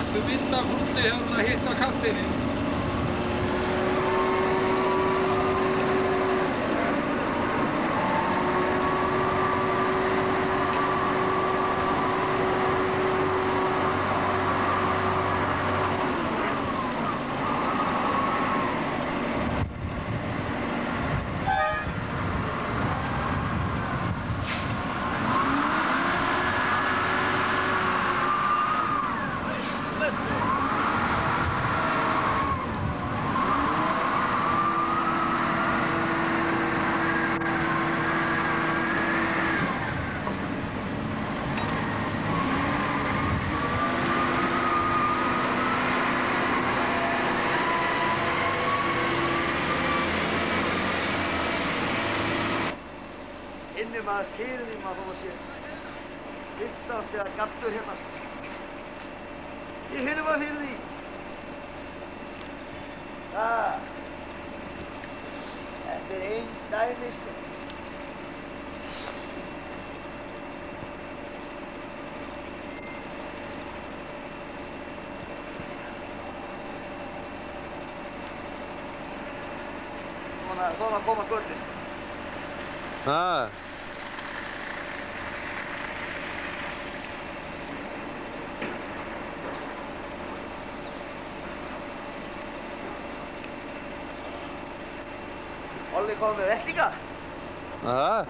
Taktu mynd af brúnni hefur hún að hitta kapteininn. Inni maður fyrir því maður þó að sé 15 stiga gaddur hérna sko. Ég finnur maður fyrir því. Þetta er eins dæmi sko. Svona koma göttir sko. Olli kom með vettlinga? Nei.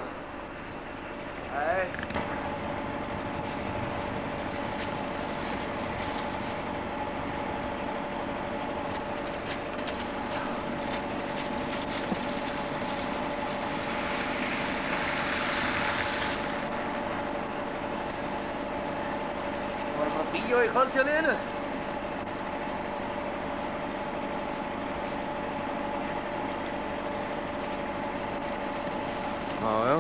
Það var bara bíó í kvöld hjá liðinu. Já.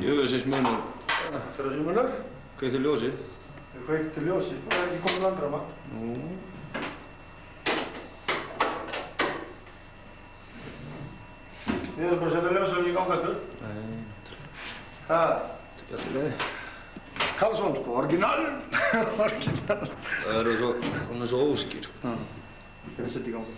Jöfusins munur. Frelsismunur. Kveiktu ljósið. Við kveiktu ljósið. Það er ekki komið landráma. Nú. Við erum bara að setja ljósavinn í gang aftur. Nei. Það. Þetta er ekki alltaf leið. Karlsson sko, orginal. Orginal. Það eru svo, hún er svo óskýr. Við erum að setja í gang.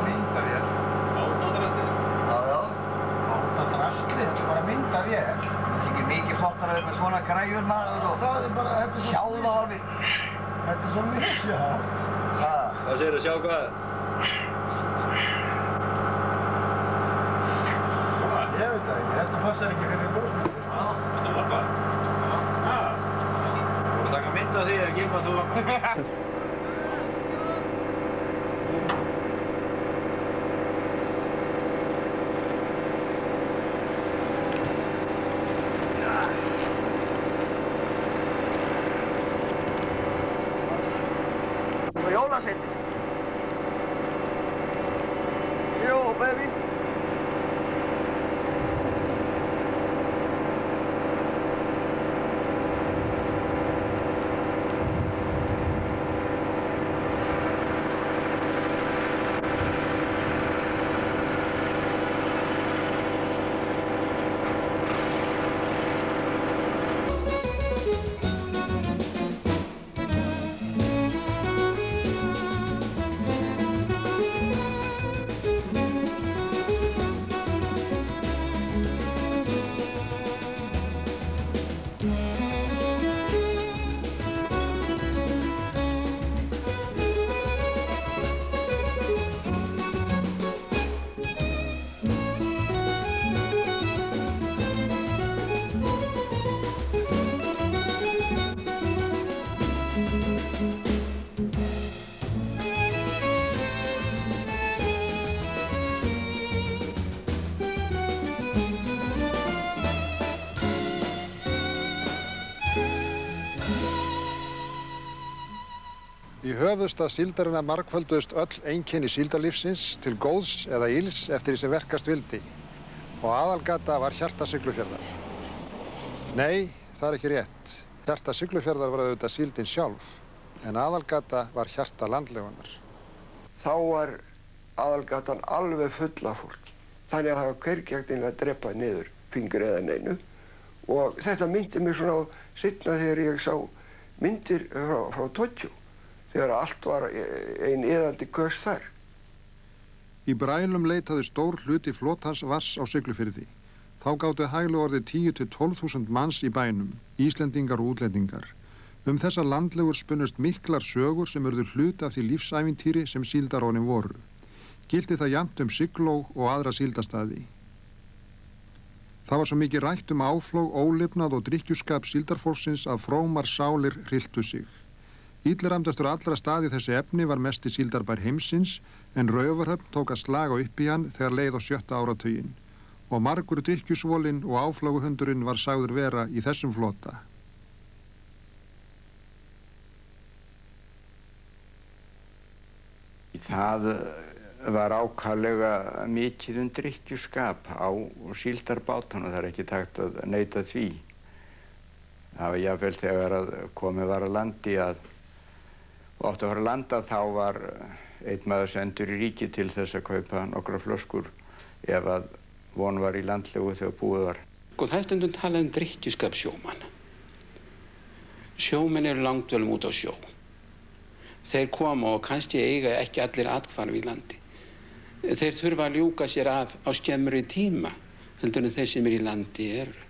Myndavél. Autodræstir. Já, já. Autodræstir. þetta er bara myndavél. Það sé ekki mikið flottar að vera með svona græjur maður og Það er bara, þetta er svo... sjáðahorfi. Þetta er svo misjátt. Hvað segirðu, sjá hvað? Ég veit það ekki, þetta passar ekki fyrir ljósmyndir. Þetta var bara. Þú voru að taka mynd af því eða ekki hvað þú var. Svo jólasveitir. Sjó, baby. Í höfuðstað síldarinnar margfölduðust öll einkenni síldarlífsins til góðs eða ills eftir því sem verkast vildi og aðalgata var hjarta Siglufjarðar. Nei, það er ekki rétt. Hjarta Siglufjarðar var auðvitað síldin sjálf en aðalgata var hjarta landlegunar. Þá var aðalgatan alveg full af fólki. Þannig að það var hvergi hægt að drepa niður fingri eða neinu og þetta myndi mig svona á seinna þegar ég sá myndir frá Tókjó. Þegar allt var ein iðandi kös þar. Í Brælum leitaði stór hluti flotans vars á Siglufirði. Þá gátu hæglega orðið 10 til 12.000 manns í bænum, Íslendingar og útlendingar. Þessar landlegur spunnust miklar sögur sem urðu hluti af því lífsævintýri sem síldarónin voru. Gilti það jafnt Sigló og aðra síldastaði. Það var svo mikið rætt áflóg, ólifnað og drykkjuskap síldarfólksins að frómar sálir hrylltu sig. Illræmt eftir allra staði þessi efni var mesti síldarbær heimsins en Raufarhöfn tók að slaga upp í hann þegar leið á 7. áratuginn og margur drykkjusvolinn og áflóguhundurinn var sagður vera í þessum flota. Það var ákaflega mikið drykkjuskap á síldarbátunum, það er ekki takt að neita því. Það var jafnvel þegar að komið var að landi og átti að fara að landa þá var einn maður sendur í ríki til þess að kaupa nokkra flöskur ef að von var í landlegu þegar búið var. Og það er stundum talað drykkjuskap sjómanna. Sjómenn eru langdvölum út á sjó. Þeir koma og kannski eiga ekki allir athvarf í landi. Þeir þurfa að ljúka sér af á skemmri tíma heldur en þeir sem eru í landi eru.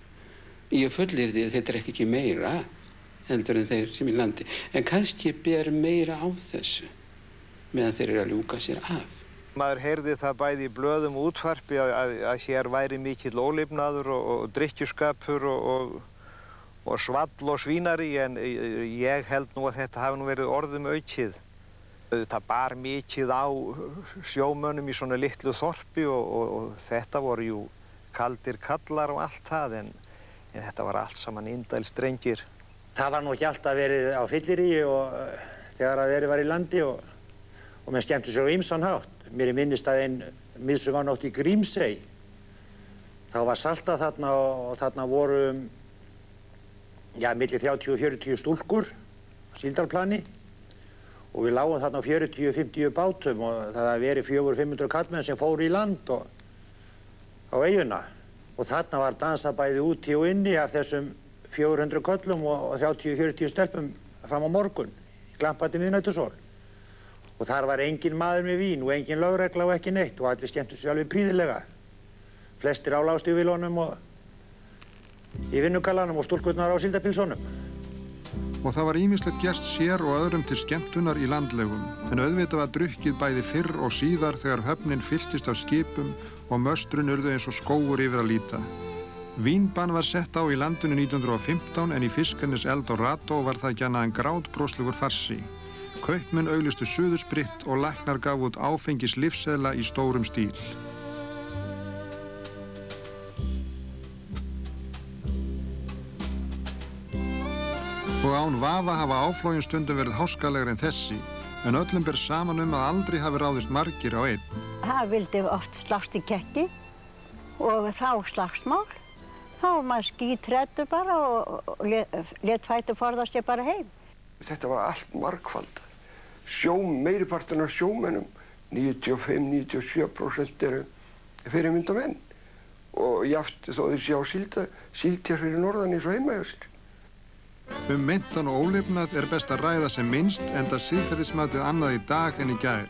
Ég fullyrði að þeir drekka ekki meira heldur en þeir sem í landi. En kannski ber meira á þessu meðan þeir eru að ljúka sér af. Maður heyrði það bæði í blöðum og útvarpi að hér væri mikill ólifnaður og drykkjuskapur og svall og svínari en ég held nú að þetta hafi nú verið orðum aukið. Það bar mikið á sjómönnum í svona litlu þorpi og þetta voru jú kaldir kallar og allt það en þetta var allt saman indælsdrengir. Það var nú ekki alltaf verið á fylliríi og þegar að verið var í landi og menn skemmtu sér á ýmsan hátt. Mér minnist að einn miðsumarnótt í Grímsey. Þá var saltað þarna og þarna voru milli 30 og 40 stúlkur á síldarplani og við lágum þarna á 40-50 bátum og það hafi verið 400-500 kallmenn sem fóru í land á eyjuna. Og þarna var dansað bæði úti og inni af þessum 400 köllum og 30-40 stelpum fram á morgun, í glampandi miðnætursól. Og þar var engin maður með vín og engin lögregla og ekki neitt og allir skemmtu sér alveg prýðilega. flestir á lágstígvélunum og í vinnugallanum og stúlkurnar á síldapilsunum. Og það var ýmislegt gert sér og öðrum til skemmtunar í landlegum, en auðvitað var drukkið bæði fyrr og síðar þegar höfnin fylltist af skipum og möstrun urðu eins og skógur yfir að líta. Vínbann var sett á í landinu 1915 en í Fiskarnes Eldorado var það ekki annað en grátbroslegur farsi. Kaupmenn auglistu suðurspritt og læknar gaf út áfengis lyfseðla í stórum stíl. Og án vafa hafa áflogin stundum verið háskalegri en þessi, en öllum ber saman að aldrei hafi ráðist margir á einn. Það vildi oft slást í kekki og þá slagsmál. Þá var maður skítræddur bara og lét fætur forðast sér bara heim. Þetta var allt margfald. Meiripartin af sjómennum, 95–97% eru fyrirmyndamenn. Og jafnt þó þau sjá síldjar fyrir norðan eins og heima hjá sér. Meintan og ólifnað best að ræða sem minnst, enda siðferðismatið annað í dag en í gær.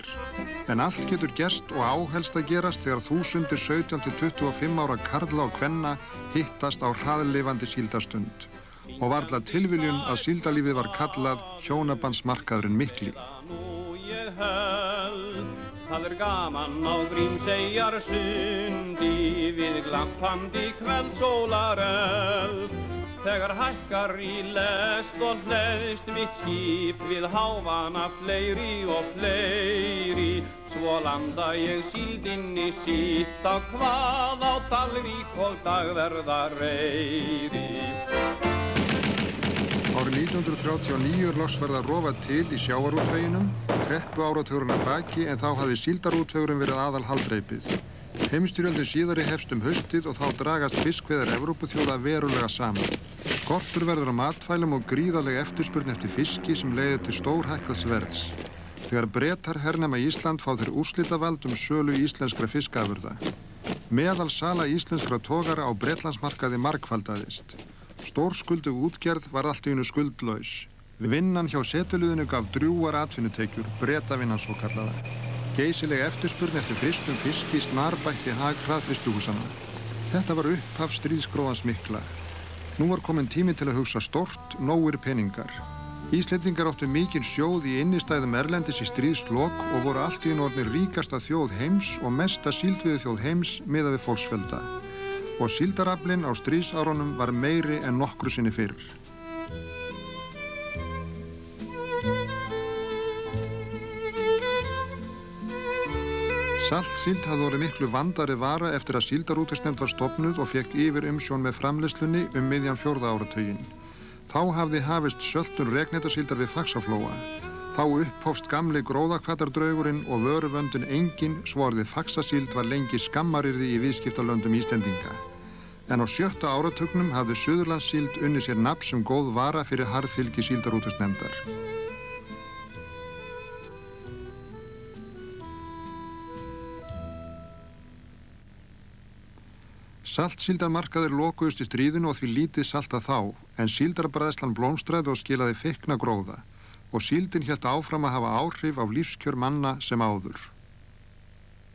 En allt getur gerst og áhelst að gerast þegar þúsundir 17–25 ára karla og kvenna hittast á hraðlifandi síldarstund. Og varla tilviljun að síldarlífið var kallað hjónabandsmarkaðurinn mikli. Það gaman á Grímseyjarsundi við glampandi kvöldsólaröld. Þegar hækkar í lest og hleðst mitt skip við hávana fleiri og fleiri. Svo landa ég síldinni sitt á hvað á Dalvík og Dagverðareyri. Árið 1939 loks farið að rofa til í sjávarútveginum, kreppu áratugurinn að baki en þá hafði síldarútvegurinn verið aðal haldreipið. Heimsstyrjöldin síðari hefst haustið og þá dragast fiskveiðar Evrópuþjóða verulega saman. Skortur verður á matfælum og gríðarleg eftirspurn eftir fiski sem leiðir til stórhækkaðs verðs. Þegar Bretar hernema Ísland fá þeir úrslitavald sölu íslenskra fiskafurða. Meðal sala íslenskra togara á Bretlandsmarkaði margfaldaðist. Stórskuldug útgerð var allt í einu skuldlaus. Vinnan hjá setuliðinu gaf drjúgar atvinnutekjur, Bretavinnan svo kallaða. Geysileg eftirspurn eftir frystum fiski snarbætti hag hraðfrystuhúsanna. Þetta var upphaf stríðsgróðans mikla. Nú var kominn tími til að hugsa stórt, nógir peningar. Íslendingar áttu mikinn sjóð í innistæðum erlendis í stríðslok og voru allt í einu orðnir ríkasta þjóð heims og mesta síldveiðiþjóð heims miðað við fólksfjölda. Og síldaraflinn á stríðsárunum var meiri en nokkru sinni fyrr. Saltsíld hafði orðið miklu vandari vara eftir að síldarútvegsnefnd var stofnuð og fékk yfir umsjón með framleiðslunni miðjan 4. áratuginn. Þá hafði hafist söltun reknetasíldar við Faxaflóa. Þá upphófst gamli gróðahvatardraugurinn og vöruvöndun engin svo orðið faxasíld var lengi skammarirði í viðskiptalöndum Íslendinga. En á 7. áratugnum hafði Suðurlandssíld unnið sér nafn sem góð vara fyrir harðfylgi síldarútvegsnefndar. Saltsíldarmarkaðir lokuðust í stríðinu og því lítið saltað þá, en síldarbræðslan blómstraði og skilaði feikna gróða og síldin hélt áfram að hafa áhrif á lífskjör manna sem áður.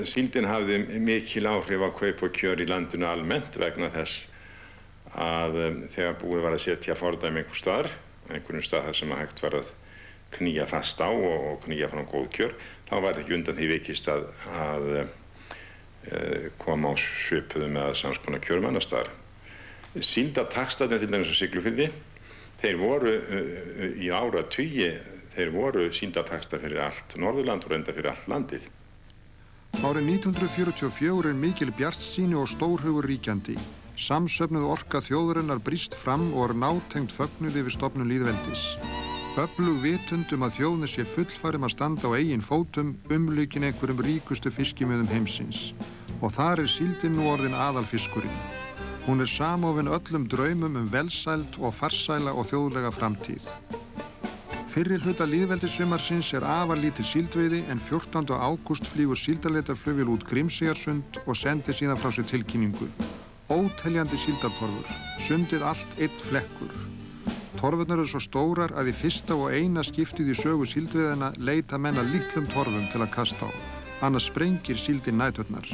Síldin hafði mikil áhrif á kaup og kjör í landinu almennt vegna þess að þegar búið var að setja fordæmi einhverjum stað þar sem hægt var að knýja fast á og knýja fram góð kjör, þá var þetta ekki undan því vikist að koma á svipuðum eða samskonar kjörum annars staðar. Síldartaxtarnir til dæmis á Siglufirði, þeir voru í áratugi, þeir voru síldartaxtar fyrir allt Norðurland og reyndar fyrir allt landið. Árið 1944 mikil bjartsýni og stórhugur ríkjandi. Samsöfnuð orka þjóðarinnar brýst fram og nátengt fögnuð yfir stofnun lýðveldis. Öflug vitund að þjóðin sé fullfærum að standa á eigin fótum umlukin einhverjum ríkustu fiskimiðum heimsins. Og þar síldin nú orðin aðalfiskurinn. Hún samofin öllum draumum velsæld og farsæla og þjóðlega framtíð. Fyrri hluta lýðveldissumarsins afar lítil síldveiði en 14. ágúst flýgur síldarleitarflugvél út Grímseyjarsund og sendir síðan frá sér tilkynningu. Óteljandi síldartorfur, sundið allt einn flekkur. Torfurnar eru svo stórar að í fyrsta og eina skiptið í sögu síldveiðina leita menn að litlum torfum til að kasta á, annars sprengir síldin næturnar.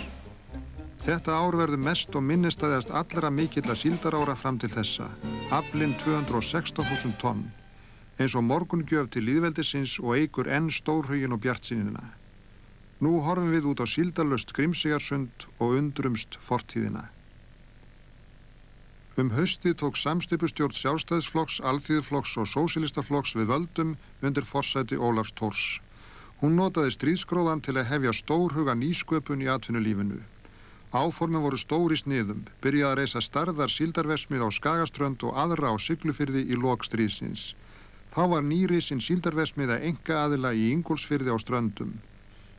Þetta ár verður mest og minnistæðast allra mikilla síldarára fram til þessa. Aflinn 216.000 tonn, eins og morgungjöf til lýðveldisins og eykur enn stórhuginn og bjartsýnina. Nú horfum við út á síldarlaust Grímseyjarsund og undrumst fortíðina. Haustið tók samsteypustjórn Sjálfstæðisflokks, Alþýðuflokks og Sósíalistaflokks við völdum undir forsæti Ólafs Thors. Hún notaði stríðsgróðann til að hefja stórhuga nýsköpun í atvinnulífinu. Áformin voru stór í sniðum, byrjaði að reisa stærðar síldarverksmið á Skagaströnd og aðra á Siglufirði í lok stríðsins. Þá var nýrisin síldarverksmiðja einkaaðila í Ingólfsfirði á Ströndum.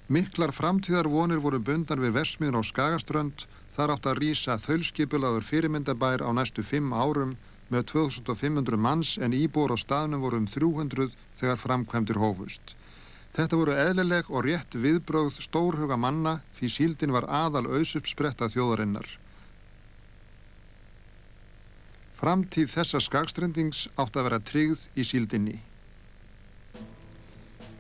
Miklar framtíðarvonir voru bundnar við verksmiðjuna á Skagaströnd. Þar átti að rísa þaulskipulagður fyrirmyndabær á næstu 5 árum með 2500 manns en íbúar á staðnum voru 300 þegar framkvæmdir hófust. Þetta voru eðlileg og rétt viðbrögð stórhuga manna því síldin var aðal auðsuppspretta þjóðarinnar. Framtíð þessa skagstrendings átti að vera tryggð í síldinni.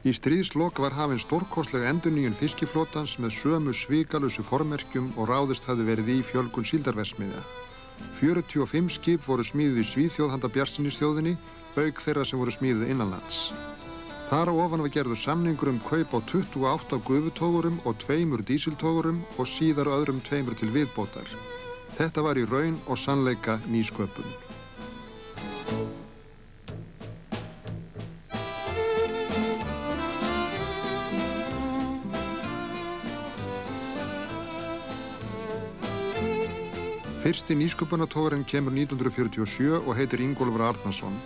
Í stríðslok var hafin stórkostleg endurnýjun fiskiflotans með sömu svikalausu formerkjum og ráðist hafði verið í fjölgun síldarverksmiðja. 45 skip voru smíðuð í Svíþjóð handa bjartsýnisþjóðinni, auk þeirra sem voru smíðuð innanlands. Þar á ofan var gerður samningur kaup á 28 gufutogurum og 2 dísiltogurum og síðar öðrum 2 til viðbótar. Þetta var í raun og sannleika nýsköpun. Fyrsti nýsköpunartogarinn kemur 1947 og heitir Ingólfur Arnarson.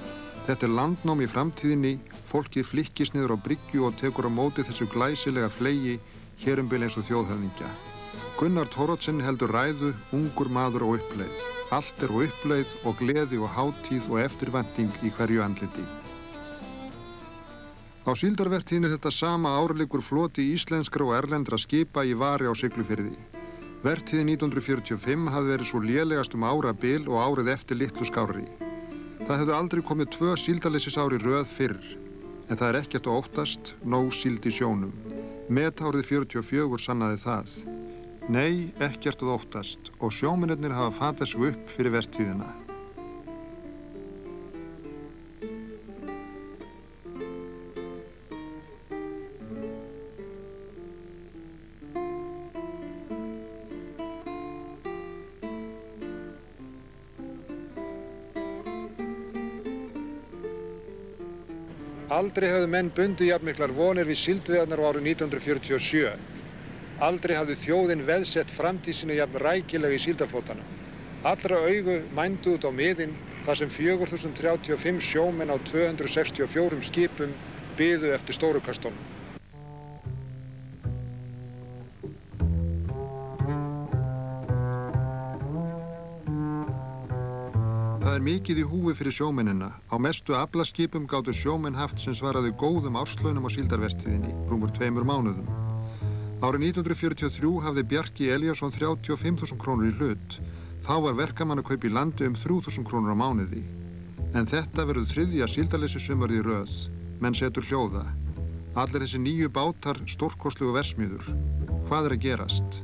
Þetta er landnám í framtíðinni, fólkið flykkist niður á bryggju og tekur á móti þessu glæsilega flegi hérumbil eins og þjóðhöfðingja. Gunnar Thoroddsen heldur ræðu, ungur maður og uppleið. Allt er á uppleið og gleði og hátíð og eftirvænting í hverju andliti. Á síldarvertíðinni þetta sama ár liggur floti íslenskra og erlendra skipa í vari á Siglufirði. Vertíðin 1945 hafði verið svo lélegast árabil og árið eftir litlu skárri. Það hefðu aldrei komið 2 síldarleysisár í röð fyrr, en það er ekkert að óttast, nóg síld í sjónum. Metárið 44 sannaði það. Nei, ekkert að óttast og sjómennirnir hafa fatað sig upp fyrir vertíðina. Aldrei hafði menn bundið jafnmiklar vonir við síldveiðarnar á árið 1947. Aldrei hafði þjóðin veðsett framtíð sína jafn rækilega í síldarflotanum. Allra augu mændu út á miðin þar sem 4035 sjómenn á 264 skipum biðu eftir stórukastunum. Það er mikið í húfi fyrir sjómennina. Á mestu aflaskipum gátu sjómenn haft sem svaraði góðum árslaunum á síldarvertíðinni, rúmur 2 mánuðum. Árið 1943 hafði Bjarki Elíasson 35.000 krónur í hlut. Þá var verkamannakaup í landi 3.000 krónur á mánuði. En þetta verður 3. síldarleysissumarið í röð. Menn setur hljóða. Allir þessi 9 bátar, stórkostlegu verksmiður. Hvað er að gerast?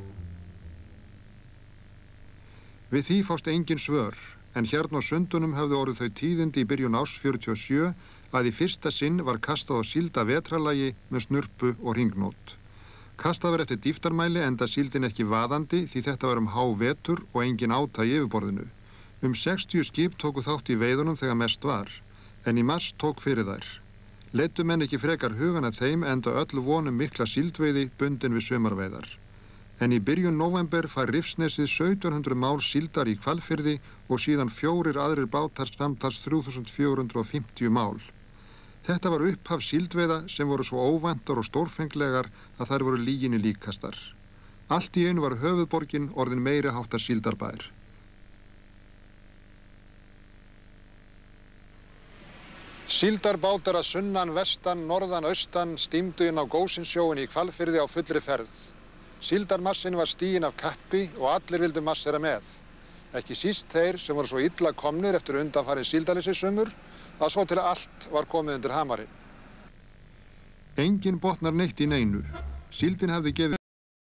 Við því fást engin svör. En hérna á Sundunum hafði orðið þau tíðindi í byrjun árs 47 að í fyrsta sinn var kastað á sílda vetralagi með snurpu og hringnót. Kastað var eftir dýftarmæli enda síldin ekki vaðandi því þetta var hávetur og engin áta í yfirborðinu. 60 skip tóku þátt í veiðunum þegar mest var, en í mars tók fyrir þær. Leiddu menn ekki frekar hugan af þeim enda öll vonum mikla síldveiði bundin við sumarveiðar. En í byrjun nóvember fær Rifsnesið 1700 mál síldar í Hvalfirði og síðan 4 aðrir bátar samtals 3450 mál. Þetta var upphaf síldveiða sem voru svo óvæntar og stórfenglegar að þær voru lyginni líkastar. Allt í einu var höfuðborgin orðin meiri háttar síldarbær. Síldarbátar að sunnan, vestan, norðan, austan stímdu inn á Gósinsjóin í Hvalfirði á fullri ferð. Síldarmassin var stiginn af kappi og allir vildu massera með. Ekki síst þeir sem voru svo illa komnir eftir undanfarin síldarleysissumur að svo til allt var komið undir hamarinn. Enginn botnar neitt í neinu. Síldin hefði gefið